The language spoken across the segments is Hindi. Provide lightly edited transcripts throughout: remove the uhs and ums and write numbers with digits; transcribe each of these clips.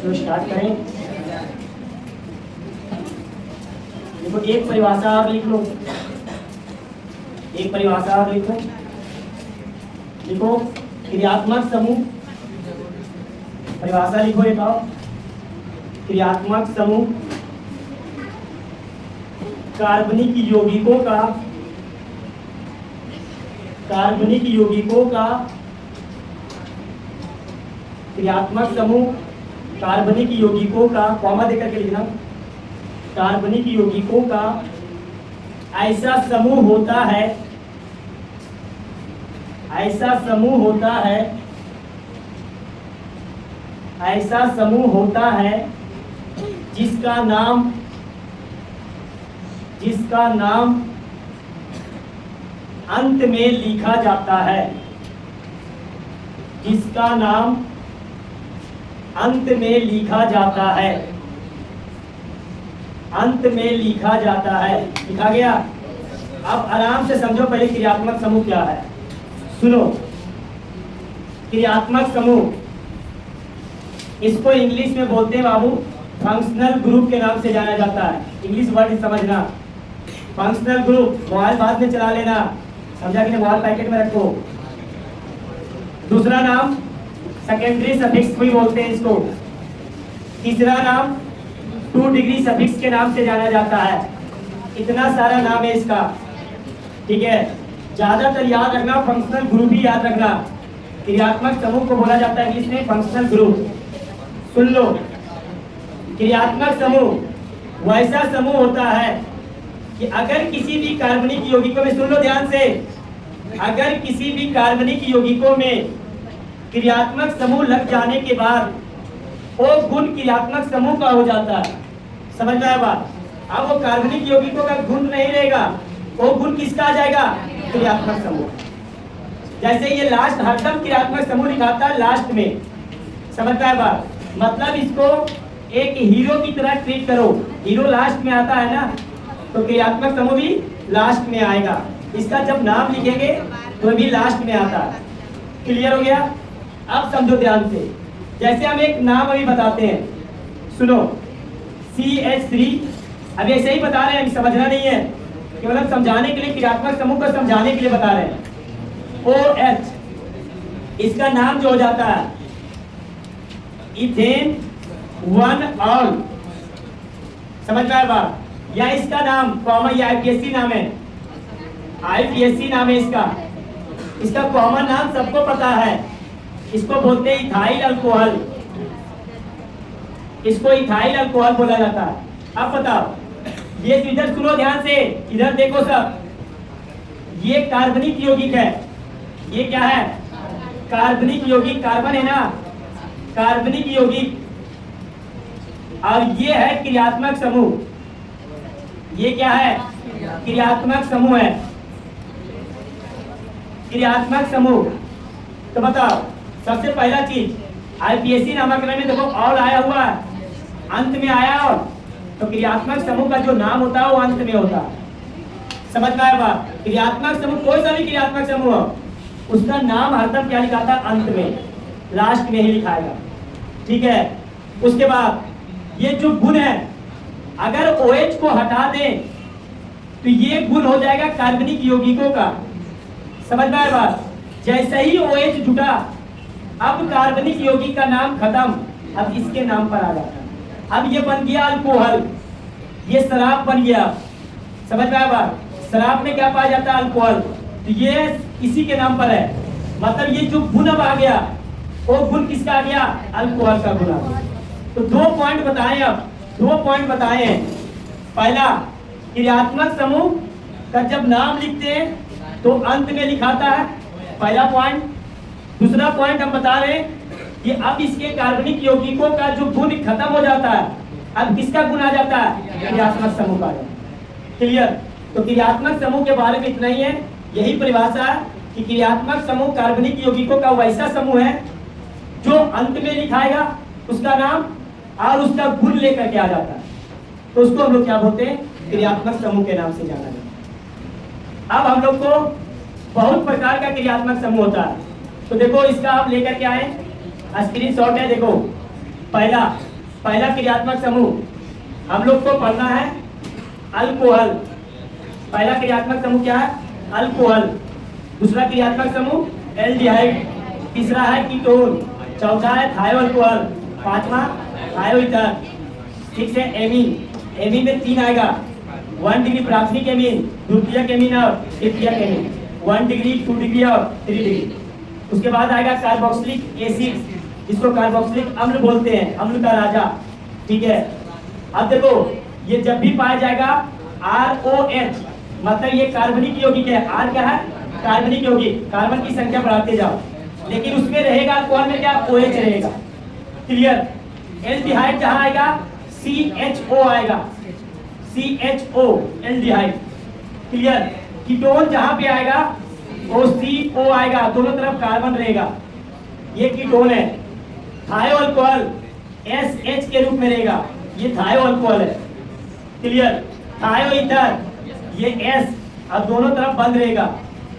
तो स्टार्ट करें। देखो एक परिभाषा और लिख लो, एक परिभाषा और लिखो। लिखो क्रियात्मक समूह, परिभाषा लिखो एक और। क्रियात्मक समूह कार्बनिक यौगिकों का, कार्बनिक यौगिकों का, क्रियात्मक समूह कार्बनिक यौगिकों का, कॉमा देकर के लिखना, कार्बनिक यौगिकों का ऐसा समूह होता है, ऐसा समूह होता है, ऐसा समूह होता है जिसका नाम, जिसका नाम अंत में लिखा जाता है, जिसका नाम अंत में लिखा जाता है, अंत में लिखा जाता है। लिखा गया। अब आराम से समझो पहले क्रियात्मक समूह क्या है। सुनो, क्रियात्मक समूह, इसको इंग्लिश में बोलते हैं बाबू फंक्शनल ग्रुप के नाम से जाना जाता है। इंग्लिश वर्ड समझना, फंक्शनल ग्रुप। मोबाइल बाद में चला लेना, समझा कि नहीं? मोबाइल पैकेट में रखो। दूसरा नाम सेकेंडरी सफिक्स भी बोलते हैं इसको। तीसरा नाम 2 डिग्री सफिक्स के नाम से जाना जाता है। इतना सारा नाम है इसका, ठीक है। ज्यादातर याद रखना, फंक्शनल ग्रुप ही याद रखना। क्रियात्मक समूह को बोला जाता है इंग्लिश में फंक्शनल ग्रुप। सुन लो, क्रियात्मक समूह वैसा समूह होता है कि अगर किसी भी कार्बनिक यौगिकों में, सुन लो ध्यान से, अगर किसी भी कार्बनिक यौगिकों में क्रियात्मक समूह लग जाने के बाद वो गुण क्रियात्मक समूह का हो जाता है। समझ में आया बात? अब वो कार्बनिक यौगिकों का गुण नहीं रहेगा, वो गुण किसका आ जाएगा? क्रियात्मक समूह। जैसे ये लास्ट हरदम क्रियात्मक समूह लिखाता है लास्ट में। समझ में आया बात? मतलब इसको एक हीरो की तरह ट्रीट करो। हीरो लास्ट में आता है ना, तो क्रियात्मक समूह भी लास्ट में आएगा। इसका जब नाम लिखेंगे तो भी लास्ट में आता है। क्लियर हो गया? अब समझो ध्यान से, जैसे हम एक नाम अभी बताते हैं, सुनो CH3, अभी ऐसे ही बता रहे हैं, समझना नहीं है, केवल हम समझाने के लिए, क्रियात्मक समूह को समझाने के लिए बता रहे हैं। OH, इसका नाम जो हो जाता है इथेन 1 ऑल। समझ में आया बात? या इसका नाम कॉमन, या IPSC नाम है, IPSC नाम है इसका। इसका कॉमन नाम सबको पता है, इसको बोलते हैं इथाइल अल्कोहल। इसको इथाइल अल्कोहल बोला जाता है। अब बताओ, ये इधर सुनो ध्यान से, इधर देखो सब, ये कार्बनिक यौगिक है। ये क्या है? कार्बनिक यौगिक, कार्बन है ना, कार्बनिक यौगिक। और ये है क्रियात्मक समूह। ये क्या है? क्रियात्मक समूह है, क्रियात्मक समूह। तो बताओ, सबसे पहला चीज IPSC नामकरण में देखो ऑल आया हुआ है, अंत में आया और, तो क्रियात्मक समूह का जो नाम होता है वो अंत में होता है। समझ में आया बात? क्रियात्मक समूह, कोई सा भी क्रियात्मक समूह हो, उसका नाम हरदम क्या लिखाता है? अंत में, लास्ट में ही लिखाएगा। ठीक है। उसके बाद ये जो गुण है, अगर OH को हटा दें तो ये गुण हो जाएगा कार्बनिक यौगिकों का। समझ में आया बात? जैसे ही OH जुटा, अब कार्बनिक यौगिक का नाम खत्म, अब इसके नाम पर आ जाता है। अब ये बन गया अल्कोहल, ये शराब बन गया। समझ में आया बात? शराब में क्या पाया जाता है? अल्कोहल। तो ये इसी के नाम पर है। मतलब ये जो गुण अब आ गया, वो गुण किसका आ गया? अल्कोहल का गुण आ गया। तो 2 पॉइंट बताए, अब 2 पॉइंट बताए हैं। पहला, क्रियात्मक समूह का जब नाम लिखते हैं तो अंत में लिखाता है, पहला पॉइंट। दूसरा पॉइंट हम बता रहे हैं कि अब इसके कार्बनिक यौगिकों का जो गुण खत्म हो जाता है, अब किसका गुण आ जाता है? क्रियात्मक समूह का। क्लियर? तो क्रियात्मक समूह के बारे में इतना ही है। यही परिभाषा है कि क्रियात्मक समूह कार्बनिक यौगिकों का वैसा समूह है जो अंत में लिखाएगा उसका नाम और उसका गुण लेकर के आ जाता है, तो उसको हम लोग क्या बोलते हैं? क्रियात्मक समूह के नाम से जाना जाता है। अब हम लोग को बहुत प्रकार का क्रियात्मक समूह होता है। तो देखो इसका आप लेकर के आए, स्क्रीनशॉट है। देखो पहला पहला क्रियात्मक समूह हम लोग को पढ़ना है अल्कोहल। पहला क्रियात्मक समूह क्या है? अल्कोहल। दूसरा क्रियात्मक समूह एल्डिहाइड। तीसरा है कीटोन। चौथा है थायो अल्कोहल। पांचवा थायो ईथर। ठीक है, एमीन। एमीन में 3 आएगा, 1 डिग्री प्राथमिक एमीन, द्वितीयक एमीन और तृतीयक एमीन। 1 डिग्री, 2 डिग्री और 3 डिग्री। उसके बाद आएगा कार्बोक्सिलिक एसिड, इसको कार्बोक्सिलिक अम्ल बोलते हैं, अम्ल का राजा। ठीक है, अब देखो ये जब भी पाया जाएगा ROH, मतलब ये कार्बनिक यौगिक है। R क्या है? कार्बनिक यौगिक। कार्बन की संख्या बढ़ाते जाओ, लेकिन उसमें रहेगा कौन में क्या? OH रहेगा। क्लियर? एल्डिहाइड जहां आएगा CHO आएगा, CHO एल्डिहाइड। क्लियर? कीटोन जहां पे आएगा वो CO आएगा, दोनों तरफ कार्बन रहेगा, ये कीटोन है। थायो अल्कोहल SH के रूप में रहेगा, ये थायो अल्कोहल है। क्लियर? थायो ईथर ये S और दोनों तरफ बंद रहेगा,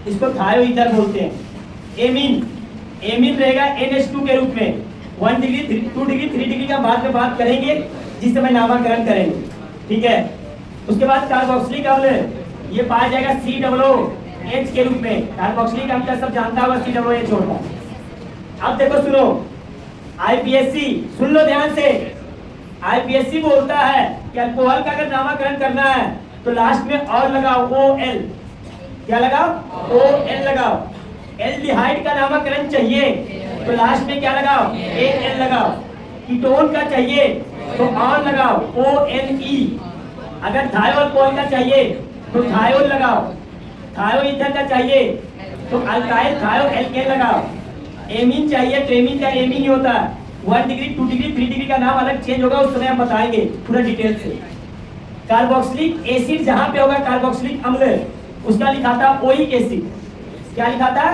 इसको थायो ईथर बोलते हैं। एमीन, एमीन रहेगा NH2 के रूप में। 1 डिग्री, 2 डिग्री, 3 डिग्री का बाद में बात करेंगे जिस समय नामकरण करेंगे। ठीक है, उसके बाद कार्बोक्सिलिक अम्ल ये पाया जाएगा COOH के रूप में। कार्बोक्सिलिक अम्ल का सब जानता होगा, COOH होता है। अब देखो सुनो, IPSC सुन लो ध्यान से। IPSC बोलता है कि अल्कोहल का अगर नामकरण करना है तो लास्ट में और लगाओ OL। क्या लगाओ? OL लगाओ। एल्डिहाइड का नामकरण चाहिए तो लास्ट में क्या लगाओ? AL लगाओ। कीटोन का चाहिए तो और लगाओ ONE। अगर थायो अल्कोहल का चाहिए तो थायोल लगाओ। थायो ईथर का चाहिए तो अल्काइल थायो एल्केन लगाओ। एमीन चाहिए तो एमीन का एमीन ही होता है। 1 डिग्री, 2 डिग्री, 3 डिग्री का नाम अलग चेंज होगा, उस समय हम बताएंगे पूरा डिटेल से। कार्बोक्सिलिक एसिड जहां पे होगा कार्बोक्सिलिक अम्ल, उसका लिखा था ओइक एसिड। क्या लिखा था?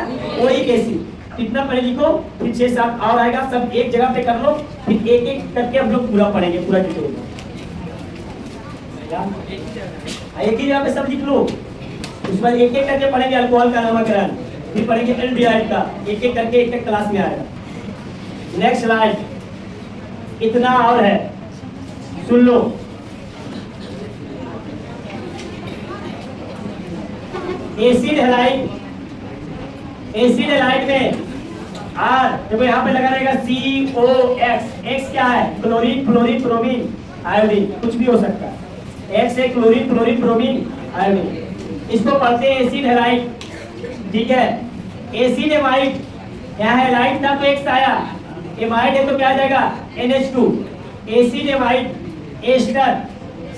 Oic acid. इतना पढ़े लिखो, फिर 6-7 और आएगा, सब एक जगह पे कर लो, फिर एक एक करके हम लोग पूरा पढ़ेंगे, पूरा डिटेल। एक ही जगह पे सब लिख लो, उस पर एक एक करके पढ़ेंगे अल्कोहल का नामकरण, फिर पढ़ेंगे एल्डिहाइड का, एक एक करके एक एक क्लास में आएगा। नेक्स्ट स्लाइड, इतना और है, सुन लो। एसिड हैलाइड, एसिड हैलाइड में R देखो यहाँ पे लगा रहेगा COX। X क्या है? क्लोरीन, फ्लोरीन, ब्रोमीन, आयोडीन, कुछ भी हो सकता है। X है क्लोरीन, फ्लोरीन, ब्रोमीन, आयोडीन। इसको पढ़ते हैं एसिड हैलाइड। ठीक है, एसिड एमाइड, यहाँ हैलाइड था तो X आया, एमाइड है तो क्या आ जाएगा? NH2। Acid amide ester,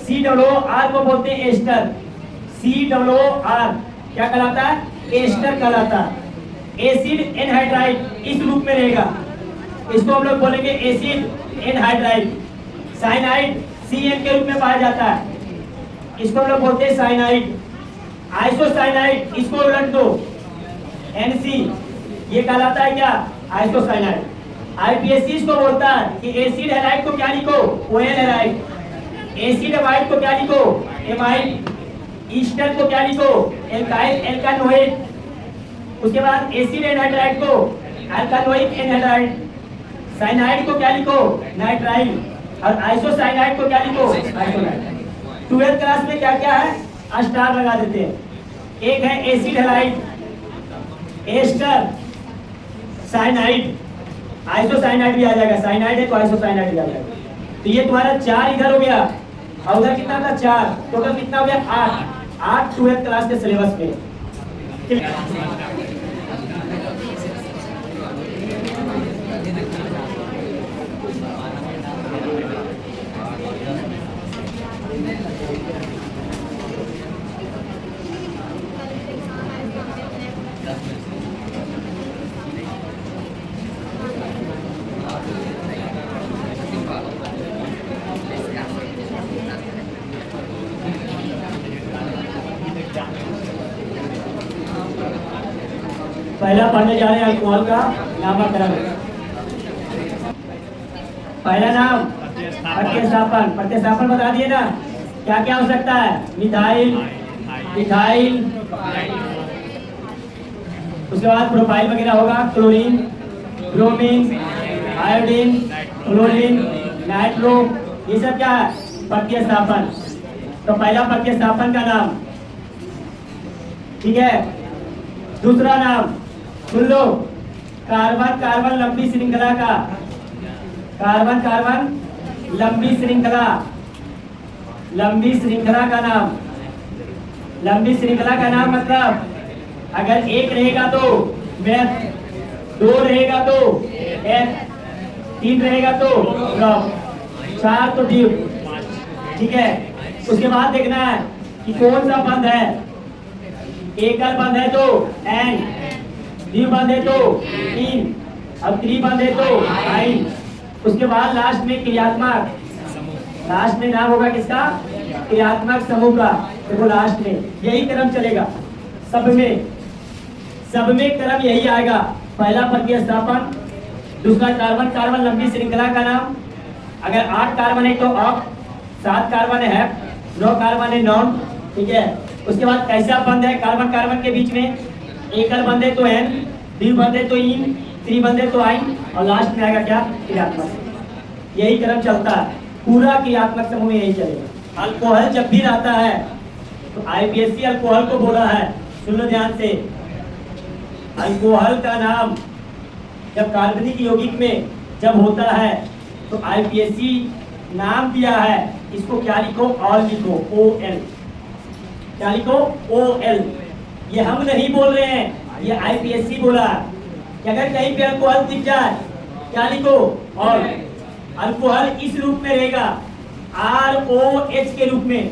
COOR को बोलते हैं एस्टर। COOR क्या कहलाता है? एस्टर कहलाता है। एसिड एनहाइड्राइड इस रूप में रहेगा, इसको हम लोग बोलेंगे एसिड एनहाइड्राइड। साइनाइड CN के रूप में पाया जाता है, इसको हम लोग बोलते हैं साइनाइड। आइसोसाइनाइड, इसको उलट दो, NC, ये कहलाता है क्या? आइसोसाइनाइड। IPSC इसको बोलता है कि एसिड हैलाइड को क्या लिखो? ON halide. एसिड एमाइड को क्या लिखो? एमाइड। ईस्टर को क्या लिखो? एल्काइल एल्कानोइड। उसके बाद एसिड एनहाइड्राइड को अल्कानोइक एनहाइड्राइड। साइनाइड को क्या लिखो? नाइट्राइल। और आइसोसाइनाइड को क्या लिखो? आइसोनाइड। 12th क्लास में क्या क्या है? स्टार लगा देते हैं। एक है acid halide, ester, cyanide, isocyanide भी आ जाएगा। साइनाइड है तो आइसोसाइनाइड भी आ जाएगा। तो ये तुम्हारा 4 इधर हो गया और उधर कितना था? 4। टोटल कितना हो गया? 8। 12th क्लास के सिलेबस में। पहला पढ़ने जा रहे हैं अल्कोहल का नामकरण। पहला नाम प्रतिस्थापन। प्रतिस्थापन बता दिए ना, क्या क्या हो सकता है? मिथाइल, इथाइल, उसके बाद प्रोपाइल वगैरह होगा, chlorine, bromine, iodine, chlorine, nitro, ये सब क्या है? प्रतिस्थापन। तो पहला प्रतिस्थापन का नाम, ठीक है। दूसरा नाम सुन लो, कार्बन कार्बन लंबी श्रृंखला का, कार्बन कार्बन लंबी श्रृंखला, लंबी श्रृंखला का नाम, लंबी श्रृंखला का नाम मतलब अगर एक रहेगा तो मेथ, दो रहेगा तो एफ, तीन रहेगा तो ड्रॉप, चार तो ड्यूब, ठीक है। उसके बाद देखना है कि कौन सा बंद है, एकल बंद है तो एन, ड्यूब बंद है तो इन, अब त्रि बंद है तो आइन। उसके बाद लास्ट में क्रियात्मक, लास्ट में नाम होगा किसका? क्रियात्मक समूह का। देखो लास्ट में यही क्रम चलेगा सब में, सब में क्रम यही आएगा। पहला प्रतिस्थापन, दूसरा कार्बन कार्बन लंबी श्रृंखला का नाम, अगर 8 कार्बन है तो ऑक्ट, 7 कार्बन है हेप, 9 कार्बन है नॉन, ठीक है। उसके बाद कैसा बंद है कार्बन कार्बन के बीच में, एकल बंद है तो एन, द्वि बंद है तो इन, त्रि बंद है तो आइन, और लास्ट में आएगा क्या? क्रियात्मक। यही क्रम चलता है पूरा, क्रियात्मक समूह में यही चलेगा। अल्कोहल जब भी रहता है तो आईपीएससी अल्कोहल को बोला है, सुन लो ध्यान से। अल्कोहल का नाम जब कार्बनिक यौगिक में जब होता है तो आईपीएससी नाम दिया है, इसको क्या लिखो? ऑल लिखो, OL, क्या लिखो? OL। ये हम नहीं बोल रहे हैं, ये आईपीएससी बोला कि अगर कहीं पे अल्कोहल दिख जाए क्या लिखो? ऑल। अल्कोहल इस रूप में रहेगा, ROH के रूप में।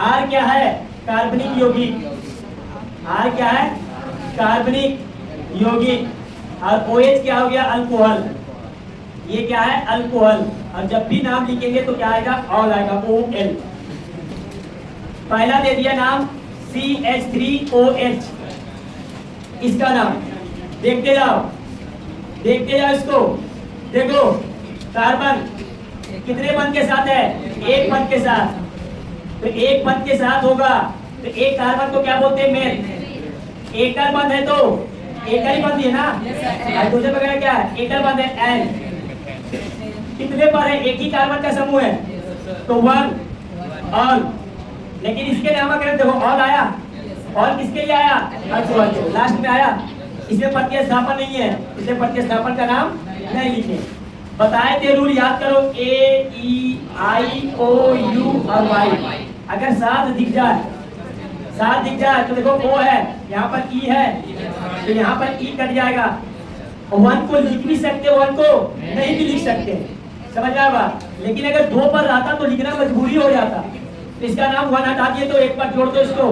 R क्या है? कार्बनिक यौगिक, R क्या है? कार्बनिक यौगिक, और OH क्या हो गया? अल्कोहल। ये क्या है? अल्कोहल। और जब भी नाम लिखेंगे तो क्या आएगा? ऑल आएगा, OL। पहला दे दिया नाम CH3OH, इसका नाम देखते जाओ, देखते जाओ इसको। देखो कार्बन कितने बंद के साथ है? एक बंद के साथ। तो एक बंद के साथ होगा तो एक कार्बन को क्या बोलते हैं? मेथ। एकल बंद है तो एकल ही बंद है ना, हाइड्रोजन वगैरह क्या है? एकल बंद है, एन। कितने पर है? एक ही कार्बन का समूह है तो वन, ऑल। लेकिन इसके नामकरण देखो, ऑल आया, ऑल किसके लिए आया? अल्कोहल, लास्ट में आया। इसमें प्रतिस्थापन नहीं है, इसलिए प्रतिस्थापन का नाम नहीं लिखे। बताए थे रूल, याद करो, AEIOU और Y। अगर साथ दिख जाए, साथ दिख जाए तो देखो O है, यहाँ पर E है, तो यहाँ पर E कट जाएगा। वन को लिख भी सकते, वन को नहीं भी लिख सकते, समझ में आया? लेकिन अगर दो पर रहता तो लिखना मजबूरी हो जाता। तो इसका नाम वन हटा दिए तो एक पर जोड़ दो इसको,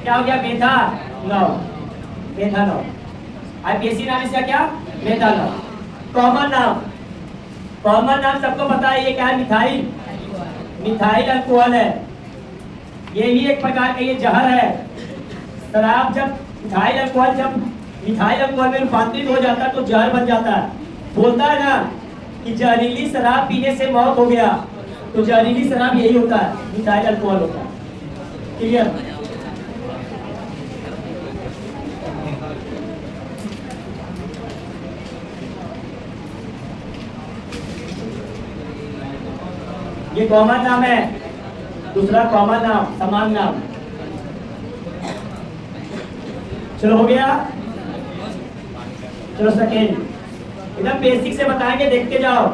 क्या हो गया? मेथानॉल, मेथानॉल। आईपीएससी नाम इसका क्या? मेथानॉल। कॉमन नाम, कॉमन नाम सबको पता है, ये क्या है? मिथाइल, मिथाइल अल्कोहल है। ये भी एक प्रकार का ये जहर है। शराब जब मिथाइल अल्कोहल, जब मिथाइल अल्कोहल में रूपांतरित हो जाता है तो जहर बन जाता है। बोलता है ना कि जहरीली शराब पीने से मौत हो गया, तो जहरीली शराब यही होता है, मिथाइल अल्कोहल होता है। क्लियर? ये कॉमन नाम है। दूसरा कॉमन नाम, समान नाम। चलो हो गया। चलो सेकेंड, एकदम बेसिक से बताएंगे, देखते जाओ।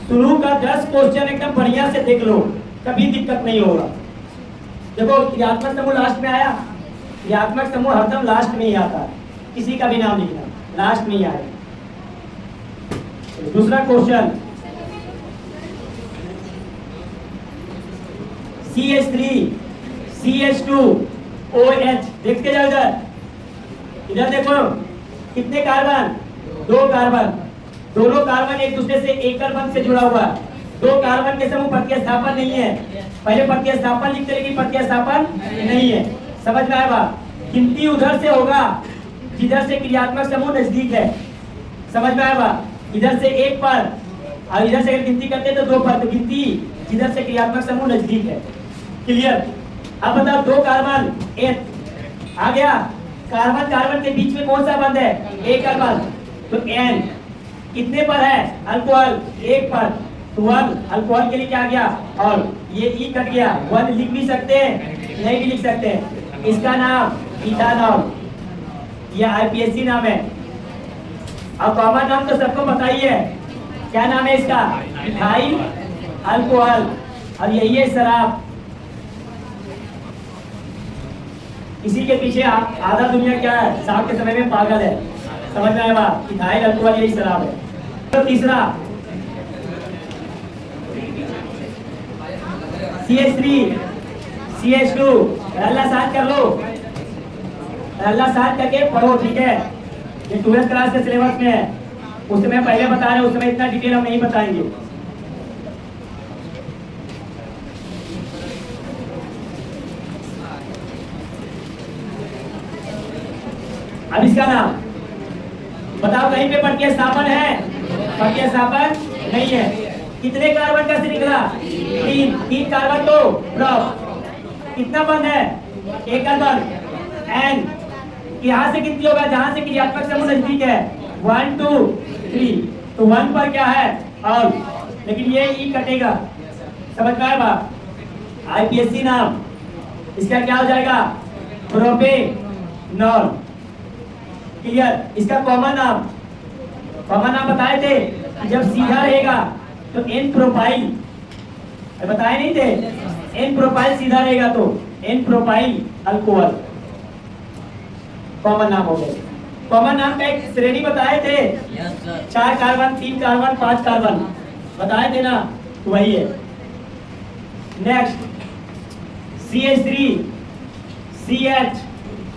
शुरू का 10 क्वेश्चन एकदम बढ़िया से देख लो, कभी दिक्कत नहीं होगा। देखो क्रियात्मक समूह लास्ट में आया, क्रियात्मक समूह हरदम लास्ट में ही आता है, किसी का भी नाम लिखना लास्ट में ही आएगा। दूसरा क्वेश्चन, CH3 CH2OH, देखते जाओ इधर, इधर देखो कितने कार्बन? 2 कार्बन। दोनों कार्बन एक दूसरे से एकल बंध से जुड़ा हुआ है। 2 कार्बन के समूह प्रतिस्थापन नहीं है। पहले प्रतिस्थापन लिखते लेकिन प्रतिस्थापन नहीं है, समझ में आया बात? गिनती उधर से होगा जिधर से क्रियात्मक समूह नजदीक है, समझ में आया बात? इधर से 1 पर और इधर से अगर गिनती करते तो 2 पर, तो गिनती जिधर से क्रियात्मक समूह नजदीक है। क्लियर? अब बताओ 2 कार्बन एथ आ गया, कार्बन कार्बन के बीच में कौन सा बंद है? एक कार्बन, तो एन। कितने पर है अल्कोहल? 1 पर। तो वन अल्कोहल के लिए क्या गया और ये ई कट गया, वन लिख भी सकते हैं नहीं भी लिख सकते हैं। इसका नाम इथानॉल, ये आईपीएससी नाम है। अब कॉमन नाम तो सबको पता ही है, क्या नाम है इसका, इथाइल अल्कोहल, और यही है शराब। इसी के पीछे आधा दुनिया क्या है, साहब के समय में पागल है, समझ में आया बात, इथाइल अल्कोहल यही शराब है। तो तीसरा CH3 CH2, अल्लाह साथ कर लो, अल्लाह साथ करके पढ़ो, ठीक है। ये 12th क्लास के सिलेबस में है, उस समय पहले बता रहे, उस समय इतना डिटेल हम नहीं बताएंगे। अब इसका नाम बताओ, कहीं पे प्रतिस्थापन है, प्रतिस्थापन नहीं है। कितने कार्बन का से निकला, तीन कार्बन तो कितना बंद है, एक कार्बन, एन यहाँ से गिनती होगा जहां से क्रियात्मक समूह नजदीक है, 1 2 3, तो 1 पर क्या है और, लेकिन ये ई कटेगा, समझ में आया बात। आईपीएससी नाम इसका क्या हो जाएगा, प्रोपेनॉल, क्लियर। इसका कॉमन नाम बताए थे, जब सीधा रहेगा तो एन प्रोपाइल, बताए नहीं थे, एन प्रोपाइल सीधा रहेगा तो एन प्रोपाइल अल्कोहल, कॉमन नाम हो गया। कॉमन नाम का एक श्रेणी बताए थे, 4 कार्बन, 3 कार्बन, 5 कार्बन बताए थे ना, तो वही है। Next CH3 CH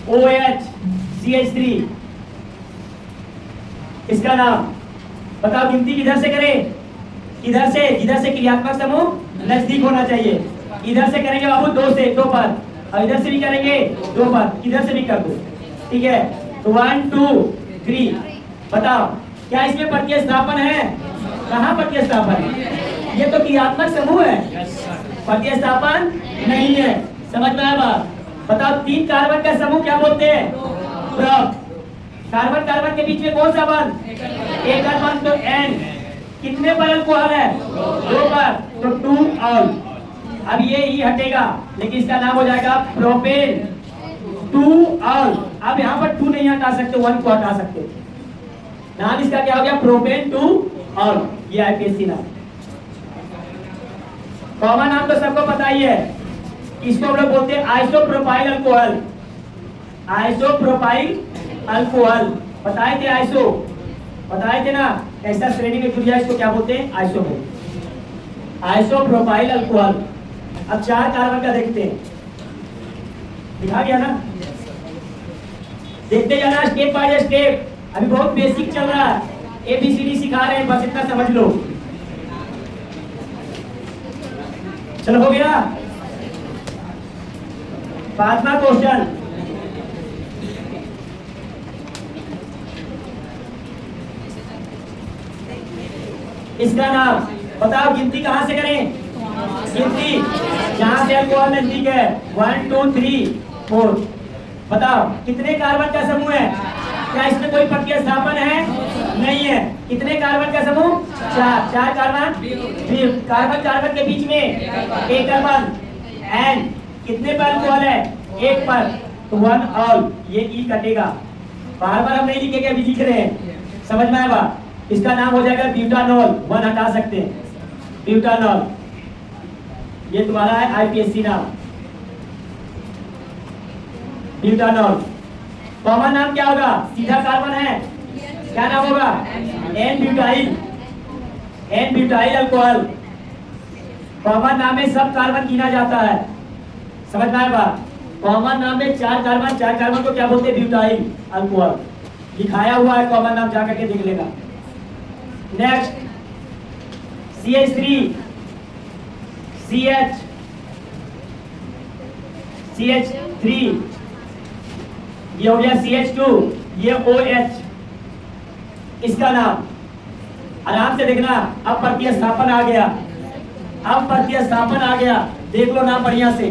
OH CH3, इसका नाम बताओ, गिनती किधर से करें, किधर से, जिधर से क्रियात्मक समूह नजदीक होना चाहिए। इधर से करेंगे बाबू 2 से 2 पर, और इधर से भी करेंगे 2 पर, किधर से भी कर दो, ठीक है। तो 1 2 3, बताओ क्या इसमें प्रतिस्थापन है, कहाँ प्रतिस्थापन है, ये तो क्रियात्मक समूह है, प्रतिस्थापन नहीं है, समझ में आया बात। बताओ 3 कार्बन का समूह क्या बोलते हैं, प्रोप। कार्बन कार्बन के बीच में कौन सा बंद, एक कार्बन, तो एन कितने पर अल्कोहल है, 2 पर, तो 2 ऑल। अब ये ही हटेगा, लेकिन इसका नाम हो जाएगा प्रोपेन 2 ऑल। अब यहाँ पर 2 नहीं हटा सकते, 1 को हटा सकते, नाम इसका क्या हो गया, प्रोपेन 2 ऑल, ये आईपीएससी नाम। कॉमन नाम तो सबको पता ही है, इसको हम लोग बोलते हैं आइसोप्रोपाइल अल्कोहल, आइसोप्रोपाइल अल्कोहल, बताए थे आइसो, बताए थे ना, ऐसा श्रेणी में जुड़, इसको क्या बोलते हैं, आइसो, आइसोप्रोपाइल अल्कोहल। अब 4 कार्बन का देखते हैं, दिखा गया ना, देखते जाना स्टेप बाय स्टेप, अभी बहुत बेसिक चल रहा है, ABCD सिखा रहे हैं, बस इतना समझ लो। चलो हो गया, 5वां क्वेश्चन, इसका नाम बताओ, गिनती कहां से करें, गिनती जहां से अल्कोहल नजदीक है, 1 2 3 4, बताओ कितने कार्बन का समूह है, क्या इसमें कोई प्रतिस्थापन है, नहीं है। कितने कार्बन का समूह, 4 कार्बन, फिर कार्बन कार्बन के बीच में एक कार्बन, एन कितने पर अल्कोहल है, 1 पर, तो 1 ऑल, ये ई कटेगा, बार बार हम नहीं लिखेंगे, अभी लिख रहे हैं, समझ में आएगा। इसका नाम हो जाएगा ब्यूटानॉल, 1 हटा सकते हैं, ब्यूटानॉल, ये तुम्हारा है आईपीएससी नाम, ब्यूटानॉल। कॉमन नाम क्या होगा, सीधा कार्बन है, क्या नाम होगा, n butyl, n butyl alcohol. Common नाम में सब कार्बन गिना जाता है, समझ में आएगा। कॉमन नाम में 4 कार्बन को क्या बोलते हैं, ब्यूटाइल अल्कोहल, लिखाया हुआ है कॉमन नाम, जाकर के देख लेगा। नेक्स्ट CH3 CH3, ये हो गया CH2, ये OH, इसका नाम आराम से देखना, अब प्रतिस्थापन आ गया, अब प्रतिस्थापन आ गया, देख लो नाम बढ़िया से।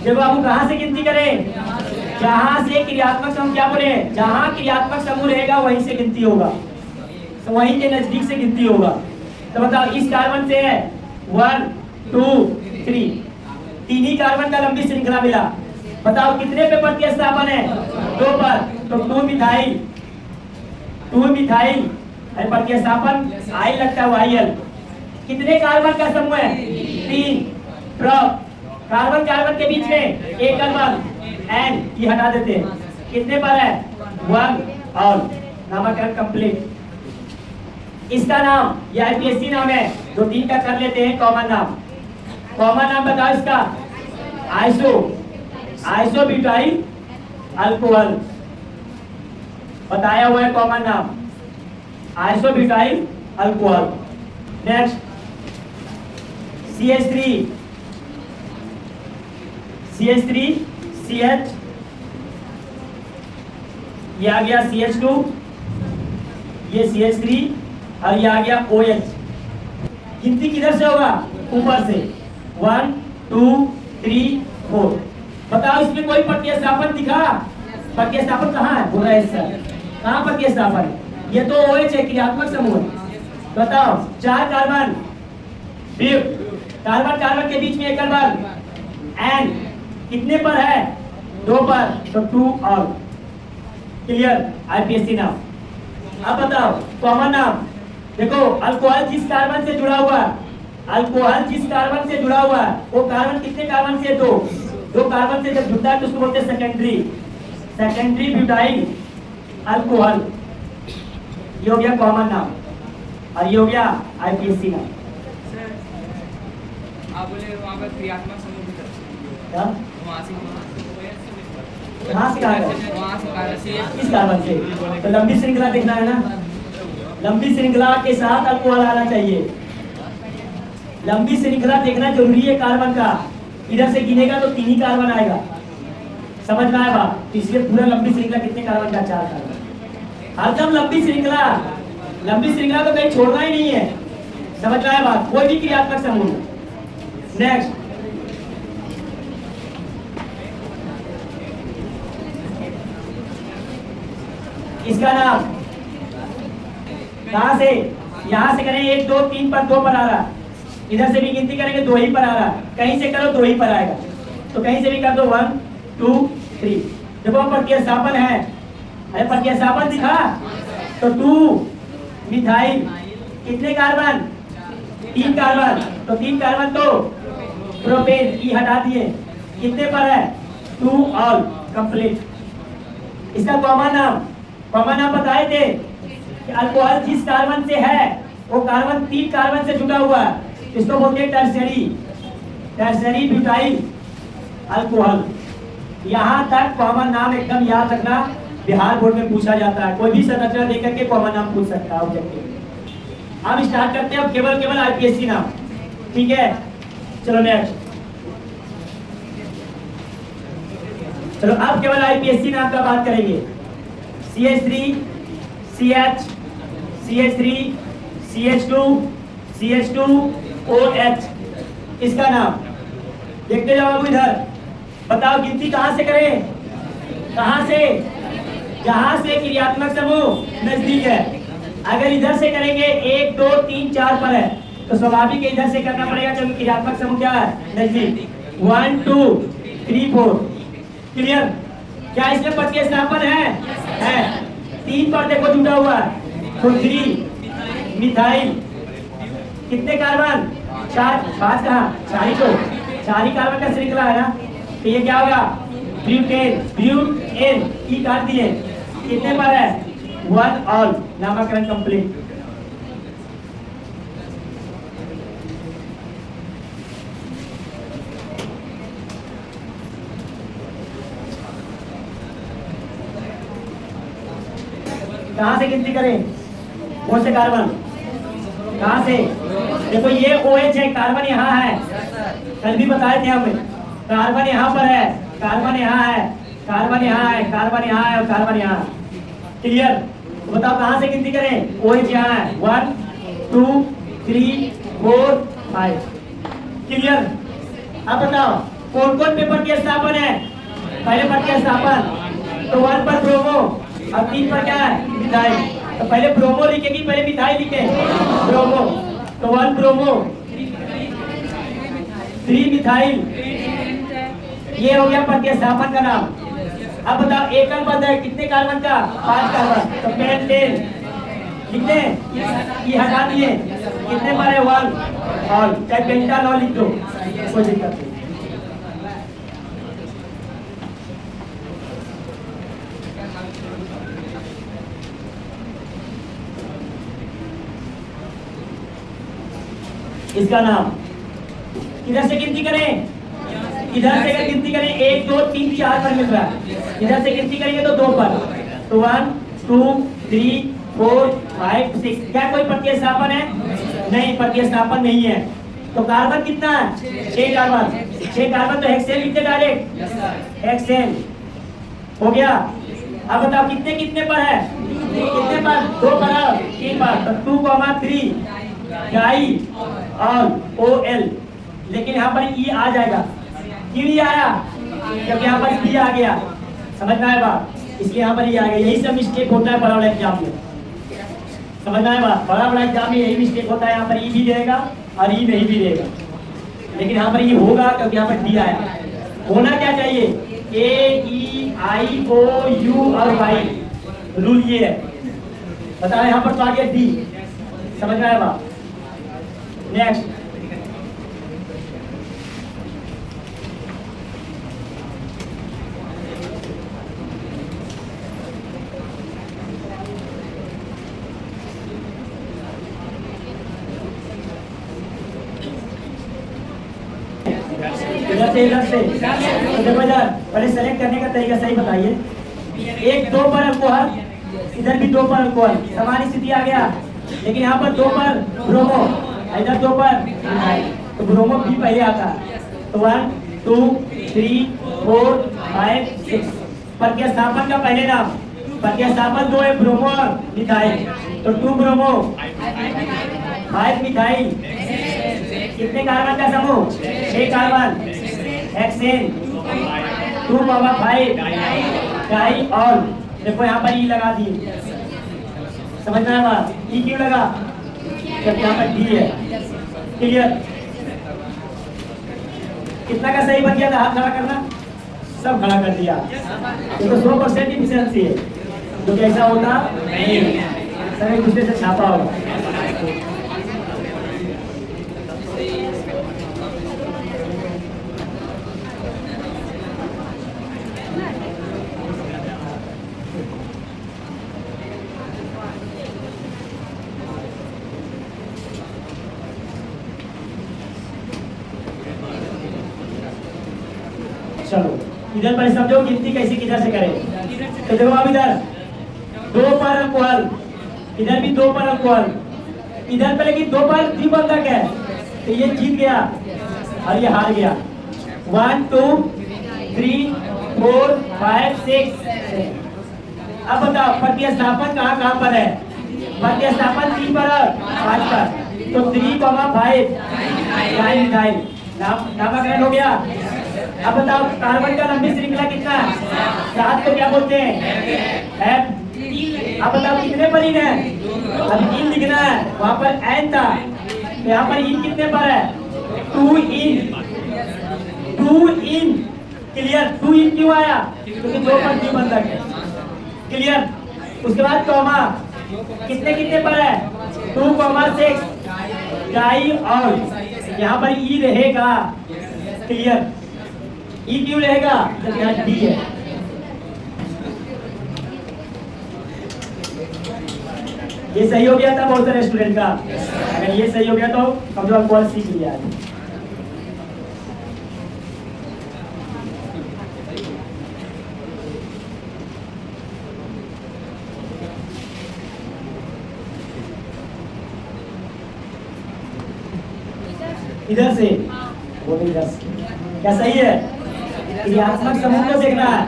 देखो अब कहां से गिनती करें, जहां से क्रियात्मक समूह, क्या बोले, जहां क्रियात्मक समूह रहेगा वहीं से गिनती होगा, तो वहीं के नजदीक से गिनती होगा। तो बताओ इस कार्बन से है 1 2 3, तीन ही कार्बन का लंबी श्रृंखला मिला। बताओ कितने पे प्रतिस्थापन है? 2 पर, तो 2 मिथाइल प्रतिस्थापन आई लगता है YL। कितने कार्बन का समूह है? 3। कार्बन कार्बन के बीच में एक कार्बन N ये हटा देते हैं, कितने पर है? 1 ऑल। नामकरण कंप्लीट। इसका नाम ये IPSC नाम है, 2-3 का कर लेते हैं कॉमन नाम बताओ इसका। आइसोब्यूटाइल अल्कोहल बताया हुआ है कॉमन नाम, isobutyl alcohol. Next CH3 CH, ये आ गया CH2, ये CH3 और ये आ गया OH। गिनती किधर से होगा? ऊपर से 1 2 3 4। बताओ इसमें कोई प्रतिस्थापन दिखा? प्रतिस्थापन कहाँ है? बोल रहा है सर, कहाँ प्रतिस्थापन? ये तो OH है, क्रियात्मक समूह है। बताओ 4 कार्बन, कार्बन के बीच में एक कार्बन N कितने पर है? 2 पर, तो 2 और। क्लियर? IPSC नाम। अब बताओ कॉमन नाम। देखो अल्कोहल जिस कार्बन से जुड़ा हुआ है, वो कार्बन कितने कार्बन से? 2 कार्बन से जब जुड़ता है तो उसको बोलते हैं सेकेंडरी ब्यूटाइल अल्कोहल। ये हो गया कॉमन नाम और ये हो गया IPSC नाम। आप बोले वहाँ पर क्रियात्मक समूह की तरफ क्या? वहाँ से किस कार्बन से? तो लंबी श्रृंखला देखना है ना, लंबी श्रृंखला के साथ अल्कोहल आना चाहिए। लंबी श्रृंखला देखना जरूरी है कार्बन का। इधर से गिनेगा तो 3 ही कार्बन आएगा, समझ में आया बात? इसलिए पूरा लंबी श्रृंखला कितने कार्बन का? 4 कार्बन। हरदम लंबी श्रृंखला तो कहीं छोड़ना ही नहीं है, समझ में आया बात? कोई भी क्रियात्मक समूह। नेक्स्ट इसका नाम कहां से? यहां से करें 1 2 3 पर 2 पर आ रहा, इधर से भी गिनती करेंगे 2 ही पर आ रहा, कहीं से करो 2 ही पर आएगा, तो कहीं से भी कर दो 1 2 3। देखो प्रतिस्थापन है, अरे प्रतिस्थापन दिखा तो 2 मिथाइल कितने कार्बन? 3 कार्बन, तो 3 कार्बन तो प्रोपेन ई हटा दिए, कितने पर है? 2 ऑल कंप्लीट। इसका कॉमन नाम बताए थे कि अल्कोहल जिस कार्बन से है वो कार्बन 3 कार्बन से जुड़ा हुआ है, इसको बोलते हैं टर्सरी ब्यूटाइल अल्कोहल। यहाँ तक कॉमन नाम एकदम याद रखना, बिहार बोर्ड में पूछा जाता है, कोई भी संरचना देकर के कॉमन नाम पूछ सकता है ऑब्जेक्टिव। अब स्टार्ट करते हैं अब केवल IPSC नाम, ठीक है? चलो नेक्स्ट, चलो अब केवल IPSC नाम का बात करेंगे। CH3 CH CH3 CH2 CH2 OH। इसका नाम देखते जाओ बाबू इधर। बताओ गिनती कहां से करें? कहां से? जहां से क्रियात्मक समूह नजदीक है। अगर इधर से करेंगे 1 2 3 4 पर है तो स्वाभाविक इधर से करना पड़ेगा क्योंकि क्रियात्मक समूह क्या है? नजदीक। 1 2 3 4। क्लियर? क्या इसमें प्रतिस्थापन है? 3 पर देखो जुड़ा हुआ है, तो 3 मिथाइल कितने कार्बन? 4 5 कहाँ? 4 ही तो, 4 ही कार्बन का श्रृंखला है ना, तो ये क्या होगा? ब्यूटेन ई काट दिए, कितने पर है? 1 ऑल। नामकरण कंप्लीट। कहां से गिनती करें? कौन से कार्बन? कहां से? देखो ये OH है, कार्बन यहाँ है, कल भी बताए थे हमें। कार्बन यहाँ पर है, कार्बन यहाँ है, कार्बन यहाँ है, कार्बन यहाँ है और कार्बन यहाँ है। क्लियर? तो बताओ कहां से गिनती करें? OH यहाँ है, 1 2 3 4 5। क्लियर? अब बताओ कौन कौन पेपर के स्थापन है? पहले पर के स्थापन तो 1 पर ब्रोमो और 3 पर क्या है? मिथाइल। तो पहले ब्रोमो लिखेगी, पहले मिथाइल लिखे ब्रोमो। तो 1 ब्रोमो, 3 मिथाइल, ये हो गया प्रतिस्थापन का नाम। अब बताओ एकल बंद है कितने कार्बन का? 5 कार्बन, तो पेंटेन लिखते हैं, ये हटा दिए, कितने पर है? 1 और चाहे पेंटानॉल लिख दो, कोई दिक्कत नहीं। इसका नाम इधर से गिनती करें, इधर से अगर गिनती करें 1 2 3 4 पर मिल रहा है, इधर से गिनती करेंगे तो 2 पर, तो 1 2 3 4 5 6। क्या कोई प्रतिस्थापन है? नहीं, प्रतिस्थापन नहीं है। तो कार्बन कितना है? 6 कार्बन, 6 कार्बन, तो हेक्सेन लिखते डायरेक्ट, हेक्सेन हो गया। अब बताओ कितने कितने पर है? कितने पर? 2 पर, 3 पर, तो 2,3 डाई और OL। लेकिन यहाँ पर E आ जाएगा, क्यों नहीं आया? क्योंकि यहाँ पर E आ गया, समझ में आया बात? इसलिए यहाँ पर E आ गया। यही सब मिस्टेक होता है बड़ा बड़ा एग्जाम में, समझ में आया बात? बड़ा बड़ा एग्जाम में यही मिस्टेक होता है, यहाँ पर E भी देगा और E नहीं भी देगा, लेकिन यहाँ पर E होगा क्योंकि यहाँ पर D आया। होना क्या चाहिए? AEIOU और Y, रूल ये है। बताओ यहाँ पर तो आ गया D, समझ में आया बात? नेक्स्ट, इधर से तो देखो इधर पहले सेलेक्ट करने का तरीका सही बताइए। 1 2 पर अल्कोहल, इधर भी 2 पर अल्कोहल, समान स्थिति आ गया। लेकिन यहाँ पर 2 पर ब्रोमो, इधर 2 पर, तो ब्रोमो भी पहले आता है। तो 1 2 3 4 5 6 प्रतिस्थापन का पहले नाम, प्रतिस्थापन 2 है, ब्रोमो और मिथाइल, तो 2 ब्रोमो 5 मिथाइल, कितने कार्बन का समूह? 6 कार्बन, हेक्सेन 2,5 डाई और देखो यहाँ पर E लगा दिए, समझ में आया? E क्यों लगा? क्योंकि यहाँ पर D है। क्लियर? कितना का सही बन गया था? हाथ खड़ा करना, सब खड़ा कर दिया। ये तो 100% इफिशिएंसी है, जो कि ऐसा होता नहीं, सब एक दूसरे से छापा होगा। चलो इधर पर समझो गिनती कैसी किधर से करें। तो देखो अब इधर 2 पर अल्कोहल, इधर भी 2 पर अल्कोहल, इधर पे लेकिन 2 पर द्विबंधक है, तो ये जीत गया और ये हार गया। 1 2 3 4 5 6। अब बताओ प्रतिस्थापन कहाँ कहाँ पर है? प्रतिस्थापन 3 पर और 5 पर, तो 3,5 डाइमिथाइल नामकरण हो गया। अब बताओ कार्बन का लंबी श्रृंखला कितना है? 7 को क्या बोलते हैं? F। अब बताओ कितने पर इन है? अब इन लिखना है, वहां पर N था, तो यहाँ पर इन कितने पर है? 2 इन, 2 इन। क्लियर? 2 इन क्यों आया? क्योंकि 2 पर द्विबंधक है। क्लियर? उसके बाद कॉमा कितने कितने पर है? 2,6 डाई और यहाँ पर E रहेगा। क्लियर? E क्यों रहेगा? जब यहाँ D है। ये सही हो गया था बहुत सारे स्टूडेंट का। अगर ये सही हो गया तो हम लोग कॉल सीख लिया है। इधर से वो भी इधर से क्या सही है? क्रियात्मक समूह को देखना है।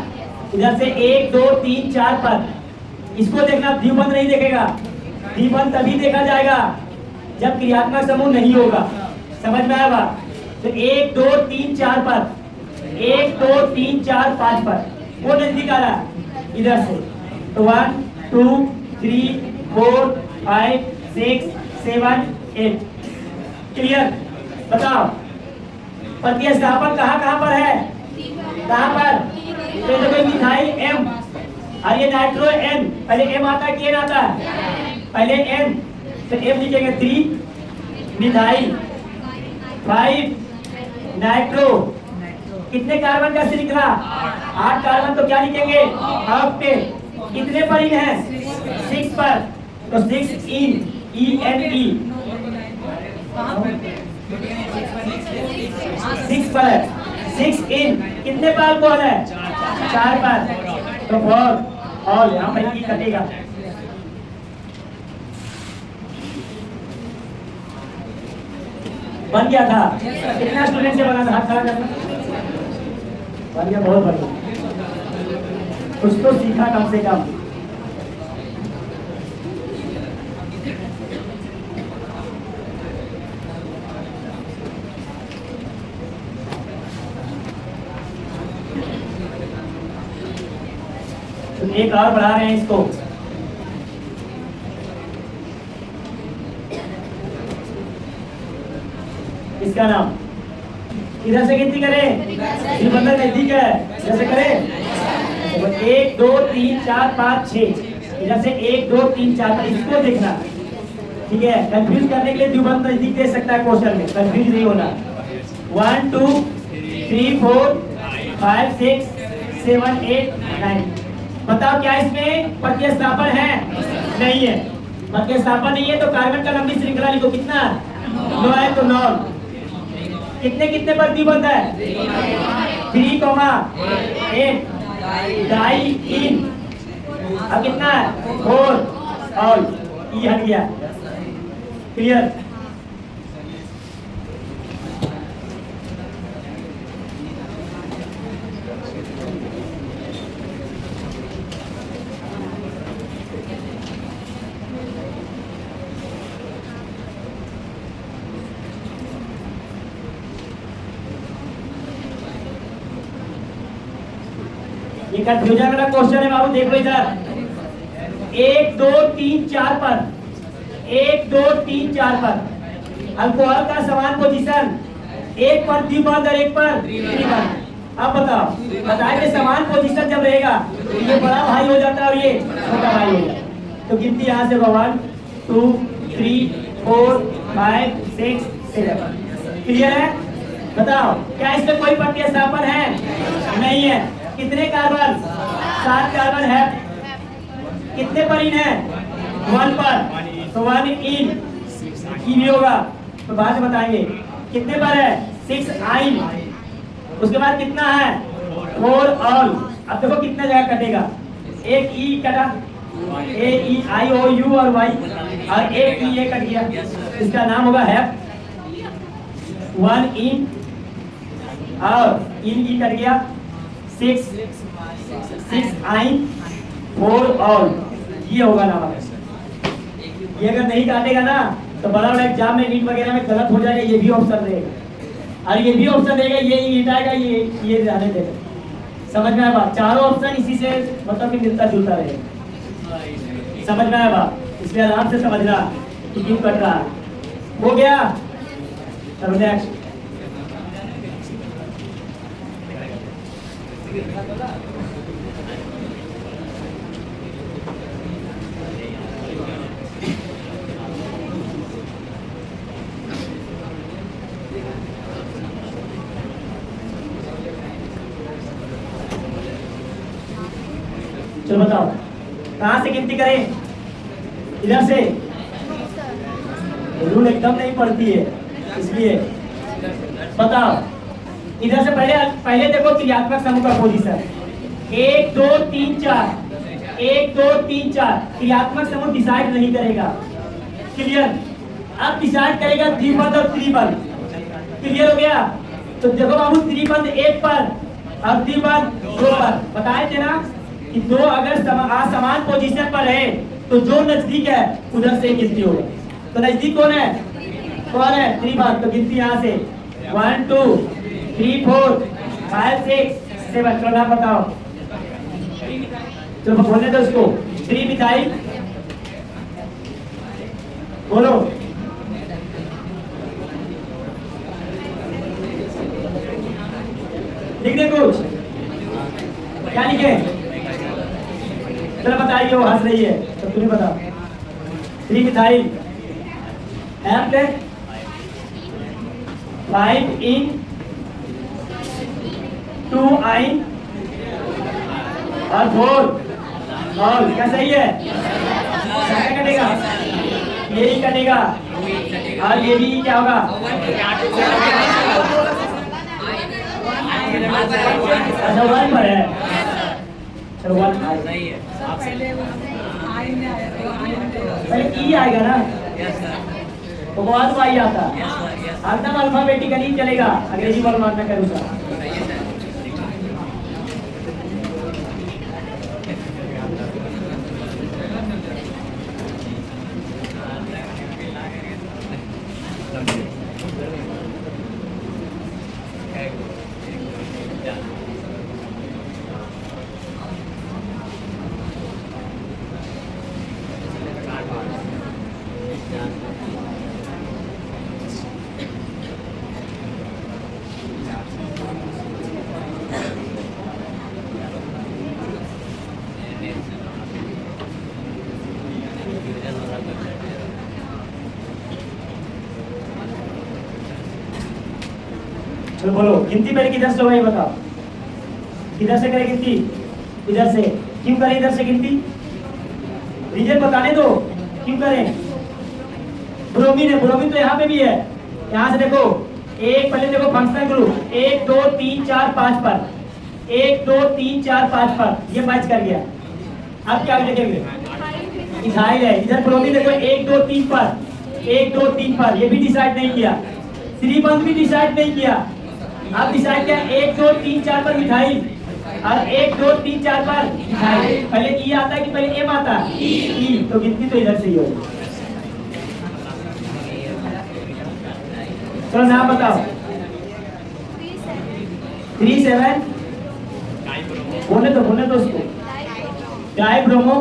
इधर से 1 2 3 4 पर, इसको देखना, द्विबंध नहीं देखेगा। द्विबंध तभी देखा जाएगा जब क्रियात्मक समूह नहीं होगा। समझ में आया बात? तो 1 2 3 4 पर, 1 2 3 4 5 पर वो नजदीक आ रहा है इधर से, तो 1 2 3 4 5 6 7 8 क्लियर? बताओ प्रतिस्थापन कहाँ कहाँ पर है? कहाँ पर? तो ये देखो मिथाइल M और ये नाइट्रो N। पहले M आता है कि N आता है? पहले M, तो M लिखेंगे 3 मिथाइल, 5 नाइट्रो। कितने कार्बन का श्रृंखला? 8 कार्बन। तो क्या लिखेंगे? ऑक्टेट। कितने पर इन है? 6 पर, तो 6 इन, ENE 6 पर है। 6 इन कितने पर अल्कोहल है? 4 पर, तो फॉर ऑल यहाँ पर ही कटेगा। बन गया था? कितना स्टूडेंट से बना था? हाथ खड़ा करना। बन गया, बहुत बढ़िया। कुछ तो सीखा कम से कम। तो एक और बढ़ा रहे हैं इसको। इसका नाम इधर से गिनती करें, ये बंदा नजदीक है, जैसे करें 1 2 3 4 5 6। इधर से 1 2 3 4, इसको देखना, ठीक है? कंफ्यूज करने के लिए द्विबंध नजदीक दे सकता है क्वेश्चन में, कंफ्यूज नहीं होना। 1 2 3 4 5 6 7 8 9। बताओ क्या इसमें प्रतिस्थापन है? नहीं है। प्रतिस्थापन नहीं है तो कार्बन का लंबी श्रृंखला लिखो। कितना? 9 है तो 9। कितने कितने पर द्विबंध है? 3, 8 डाई इन। अब कितना है? 4 ऑल। ई हट गया। क्लियर? ये कंफ्यूजन वाला क्वेश्चन है बाबू, देखो इधर। 1 2 3 4 पर, 1 2 3 4 पर अल्कोहल का समान पोजीशन, एक पर द्विबंध और एक पर त्रिबंध। अब बताओ, बताए कि समान पोजीशन जब रहेगा तो ये बड़ा भाई हो जाता है और ये छोटा भाई हो जाता है। तो गिनती यहाँ से 1 2 3 4 5 6 7। क्लियर है? बताओ क्या इसमें कोई प्रतिस्थापन है? नहीं है। कितने कार्बन? 7 कार्बन है। कितने पर इन है? 1 पर, तो 1 इन, ई भी होगा तो बाद में बताएंगे। कितने पर है? 6 आइन। उसके बाद कितना है? 4 ऑल। अब देखो कितना जगह कटेगा। एक ई कटा, ए ई आई ओ यू और वाई, और एक ई ए कट गया। इसका नाम होगा हैप। 1 इन और इन ई कट गया। 6 आइन, 4 ऑल, ये होगा नाम। ये अगर नहीं काटेगा ना तो बड़ा बड़ा एग्जाम में नीट वगैरह में गलत हो जाएगा। ये भी ऑप्शन रहेगा और ये भी ऑप्शन देगा, ये हटाएगा, ये रहने देगा। समझ में आया बात? चारों ऑप्शन इसी से मतलब कि मिलता जुलता रहेगा। समझ में आया बात? इसलिए आराम से समझना कि क्यों कट रहा है। हो गया? चलो नेक्स्ट। चलो बताओ कहां से गिनती करें? इधर से। रूल एकदम नहीं पड़ती है इसलिए बताओ। इधर से पहले देखो क्रियात्मक समूह का पोजीशन 1 2 3 4, 1 2 3 4। क्रियात्मक समूह डिसाइड नहीं करेगा। क्लियर? अब डिसाइड करेगा द्विबंध और त्रिबंध। क्लियर हो गया? तो देखो बाबू, त्रिबंध 1 पर और द्विबंध 2 पर। बताए थे ना कि दो अगर समान पोजीशन पर है तो जो नजदीक है उधर से गिनती होगा। तो नजदीक कौन है? कौन है? त्रिबंध। तो गिनती यहाँ से 1 2 3 4 5 6 7। चलो नाम बताओ। चलो बोलने दो उसको। 3 मिथाइल, बोलो। लिख दे कुछ, क्या लिखे? चलो बताइए, वो हंस रही है तो तुम्हें बता। 3 मिथाइल एंड 5 इन 2 आइन और 4 ऑल। क्या सही है? क्या कटेगा? ये ही कटेगा और ये भी क्या होगा? अच्छा 1 पर है, चलो 1 सही है। आप पहले पहले ई आएगा ना, तो बहुत वाई आता। एकदम अल्फाबेटिकली चलेगा, अंग्रेजी वाला मानना करूँगा। चलो बोलो, गिनती पहले किधर से होगा ये बताओ। किधर से करें गिनती? इधर से। क्यों करें इधर से गिनती? रीजन बताने दो, क्यों करें? ब्रोमीन है, ब्रोमीन तो यहाँ पे भी है। यहाँ से देखो, एक पहले देखो फंक्शनल ग्रुप 1 2 3 4 5 पर, 1 2 3 4 5 पर ये मैच कर गया। अब क्या लिखेंगे? इथाइल है। इधर ब्रोमीन देखो 1 2 3 पर, 1 2 3 पर, ये भी डिसाइड नहीं किया। 3 बंद भी डिसाइड नहीं किया। अब डिसाइड किया 1 2 3 4 पर मिथाइल और 1 2 3 4 पर मिथाइल। पहले ई आता है कि पहले एम आता है? ई। तो गिनती तो इधर से ही होगी। चलो नाम बताओ। 3 7 बोलने दो उसको। डाई ब्रोमो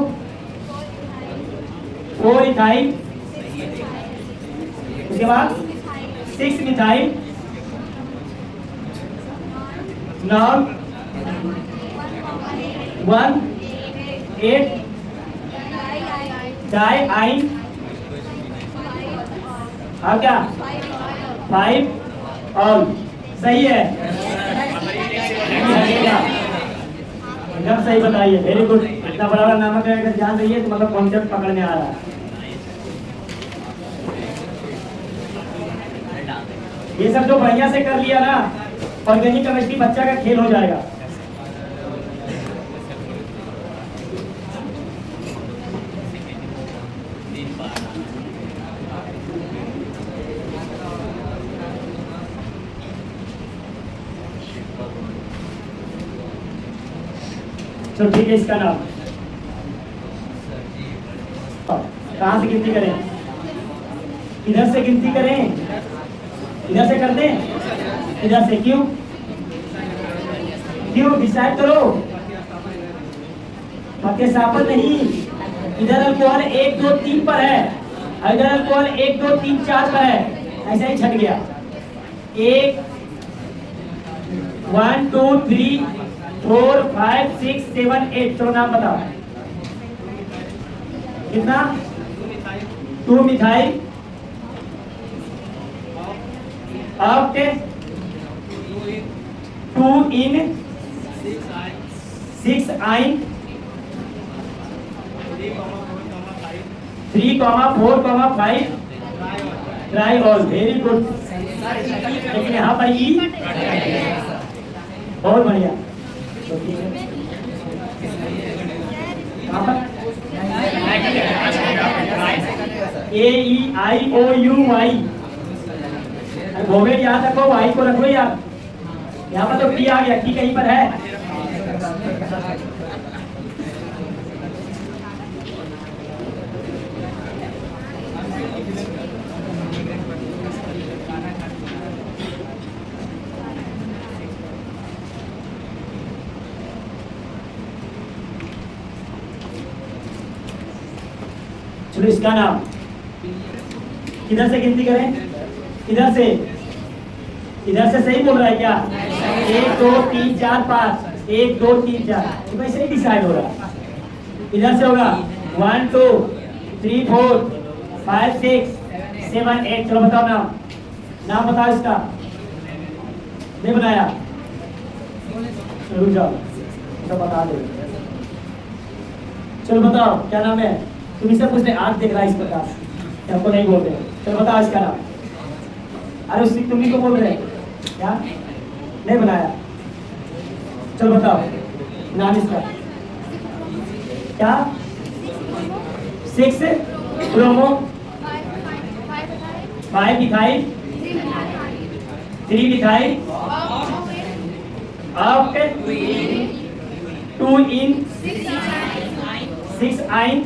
4 इथाइल, उसके बाद 6 मिथाइल, 9 1 8 डाई आइन और क्या 5 ऑल। सही है, एकदम सही बताइए, वेरी गुड। इतना बड़ा बड़ा नामक है, अगर ध्यान रहिए तो मतलब कॉन्सेप्ट पकड़ में आ रहा है। ये सब जो बढ़िया से कर लिया ना, ऑर्गेनिक केमिस्ट्री बच्चा का खेल हो जाएगा। चलो ठीक है, इसका नाम कहाँ से गिनती करें? इधर से गिनती करें, इधर से कर दें, इधर से। क्यों क्यों डिसाइड करो। पक्के सापर नहीं, इधर अल्कोहल 1 2 3 पर है, इधर अल्कोहल 1 2 3 4 पर है। ऐसा ही छट गया। 1 1 2 3 4 5 6 7 8। चलो नाम बताओ। कितना? 2 मिथाइल ऑक्टे 2 इन 6 आइन 3 4 5 ट्राई ऑल। Very good. लेकिन यहाँ पर ई बहुत बढ़िया। यहाँ पर AEIOUY वोवेल याद रखो, वाई को रखो यार। यहाँ पर तो की आ गया, की कहीं पर है? चलो इसका नाम किधर से गिनती करें? इधर से। इधर से सही बोल रहा है क्या? 1 2 3 4 5, 1 2 3 4, तो भाई सही डिसाइड हो रहा है। इधर से होगा 1 2 3 4 5 6 7 8। चलो बताओ नाम, नाम बताओ इसका। नहीं बनाया? चलो रुक जाओ, तो बता दो। चलो बताओ क्या नाम है? तुम इससे पूछ ले, आंख देख रहा है इस प्रकार, हमको नहीं बोल रहे। चलो बताओ इसका नाम। अरे उसी तुम ही को बोल रहे हैं क्या? नहीं बनाया? चलो बताओ नाम इसका क्या? 6 प्रोमो 5 मिठाई 3 मिठाई ऑफ 2 इन 6 आइन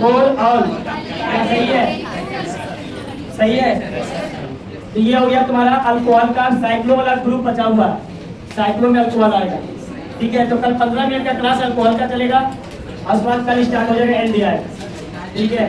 4 ऑल। क्या सही है? सही है। तो ये हो गया तुम्हारा अल्कोहल का साइक्लो वाला ग्रुप बचा हुआ है। साइक्लो में अल्कोहल आएगा, ठीक है। तो कल 15 मिनट का क्लास अल्कोहल का चलेगा और उसके बाद कल स्टार्ट हो जाएगा एलडीआई, ठीक है।